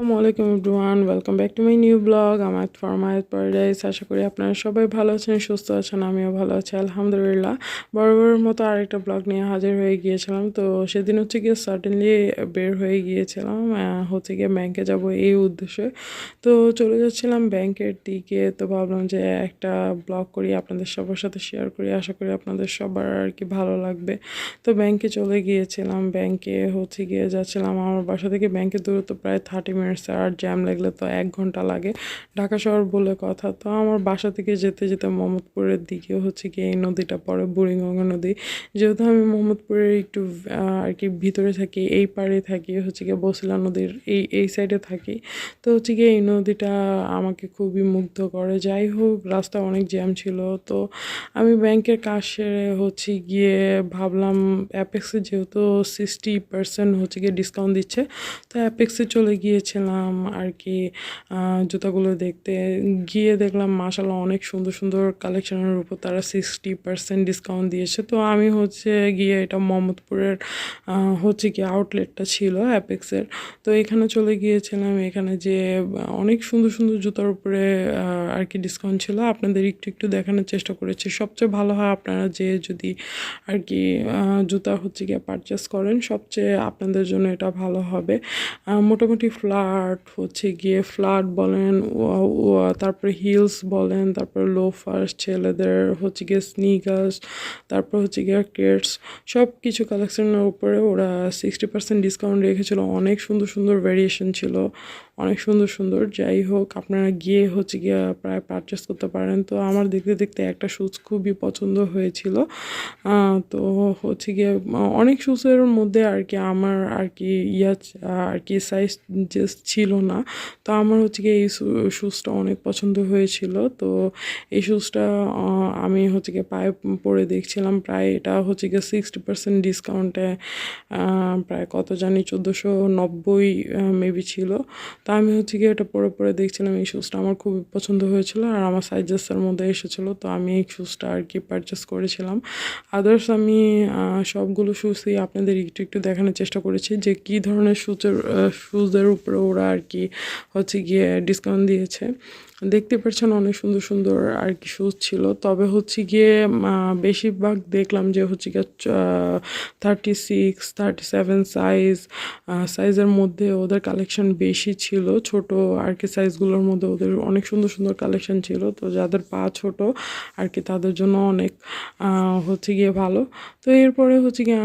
আসসালামু আলাইকুম everyone, welcome back to my new blog আমার ফর মাই প্যারাডাইস। আশা করি আপনারা সবাই ভালো আছেন, সুস্থ আছেন, আমিও ভালো আছি আলহামদুলিল্লাহ। বরাবরের মতো আরেকটা ব্লগ নিয়ে হাজির হয়ে গিয়েছিলাম। তো সেদিন হচ্ছে গিয়ে সাডেনলি বের হয়ে গিয়েছিলাম, হচ্ছে গিয়ে ব্যাংকে যাব এই উদ্দেশ্যে। তো চলে যাচ্ছিলাম ব্যাংকের দিকে। তো ভাবলাম যে একটা ব্লগ করি, আপনাদের সবার সাথে শেয়ার করি, আশা করি আপনাদের সবার আর কি ভালো লাগবে। তো ব্যাংকে চলে গিয়েছিলাম, ব্যাংকে হচ্ছে গিয়ে যাচ্ছিলাম। আমার বাসা থেকে ব্যাংকের দূরত্ব প্রায় 30 মিনিটস, আর জ্যাম লাগলে তো 1 ঘন্টা লাগে। ঢাকা শহর বলে কথা। তো আমার বাসা থেকে যেতে যেতে মোহাম্মদপুরের দিকে হচ্ছে গিয়ে এই নদীটা পড়ে, বুড়িগঙ্গা নদী। যেহেতু আমি মোহাম্মদপুরের একটু আর কি ভিতরে থাকি, এই পাড়ে থাকি, হচ্ছে গিয়ে বছিলা নদীর এই সাইডে থাকি। তো হচ্ছে গিয়ে এই নদীটা আমাকে খুবই মুগ্ধ করে। যাই হোক, রাস্তা অনেক জ্যাম ছিল। তো আমি ব্যাংকের কাজ সেরে হচ্ছে গিয়ে ভাবলাম অ্যাপেক্সে যেহেতু 60% হচ্ছে গিয়ে ডিসকাউন্ট দিচ্ছে, তো অ্যাপেক্সে চলে গিয়েছিলাম আর কি জুতাগুলো দেখতে। গিয়ে দেখলাম মাশাআল্লাহ অনেক সুন্দর সুন্দর কালেকশনের উপর তারা 60% ডিসকাউন্ট দিয়েছে। তো আমি হচ্ছে গিয়ে, এটা মোহাম্মদপুরের হচ্ছে কি আউটলেটটা ছিল অ্যাপেক্সের। তো এখানে চলে গিয়েছিলাম। এখানে যে অনেক সুন্দর সুন্দর জুতার উপরে আর কি ডিসকাউন্ট ছিল, আপনাদের একটু একটু দেখানোর চেষ্টা করেছি। সবচেয়ে ভালো হয় আপনারা যে যদি আর কি জুতা হচ্ছে গিয়ে পারচেস করেন, সবচেয়ে আপনাদের জন্য এটা ভালো হবে। মোটামুটি ফ্ল্যাট হচ্ছে গিয়ে ফ্ল্যাট বলেন, তারপরে হিলস বলেন, তারপরে লোফার্স, ছেলেদের হচ্ছে গিয়ে স্নিকার্স, তারপর হচ্ছে গিয়ে কেটস, সব কিছু কালেকশনের উপরে ওরা 60% ডিসকাউন্ট রেখেছিল। অনেক সুন্দর সুন্দর ভ্যারিয়েশন ছিল, অনেক সুন্দর সুন্দর। যাই হোক, আপনারা গিয়ে হচ্ছে গিয়ে প্রায় পারচেস করতে পারেন। তো আমার দেখতে দেখতে একটা শ্যুজ খুবই পছন্দ হয়েছিল। তো হচ্ছে গিয়ে অনেক শ্যুজের মধ্যে আর কি আমার আর কি আর কি সাইজ যে ছিল না। তো আমার হচ্ছে গিয়ে এই শ্যুজটা অনেক পছন্দ হয়েছিল। তো এই শ্যুজটা আমি হচ্ছে গিয়ে পায়ে পরে দেখছিলাম। প্রায় এটা হচ্ছে গিয়ে 60% ডিসকাউন্টে প্রায় কত জানি 1490 মেবি ছিল। তো আমি হচ্ছে গিয়ে এটা পরে পরে দেখছিলাম। এই শ্যুজটা আমার খুবই পছন্দ হয়েছিল আর আমার সাইজেসের মধ্যে এসেছিলো। তো আমি এই শ্যুজটা আর কি পারচেস করেছিলাম। আদার্স আমি সবগুলো শ্যুজই আপনাদের একটু একটু দেখানোর চেষ্টা করেছি যে কী ধরনের শ্যুজের উপরে ওরা আর কি হচ্ছে গিয়ে ডিসকাউন্ট দিয়েছে। দেখতে পাচ্ছেন অনেক সুন্দর সুন্দর আর কি শ্যুজ ছিল। তবে হচ্ছে গিয়ে বেশিরভাগ দেখলাম যে হচ্ছে গিয়ে 36, 37 সাইজের মধ্যে ওদের কালেকশন বেশি ছিল। ছোট আর কি সাইজগুলোর মধ্যে ওদের অনেক সুন্দর সুন্দর কালেকশন ছিল। তো যাদের পা ছোট আর কি তাদের জন্য অনেক হচ্ছে গিয়ে ভালো। তো এরপরে হচ্ছে গিয়ে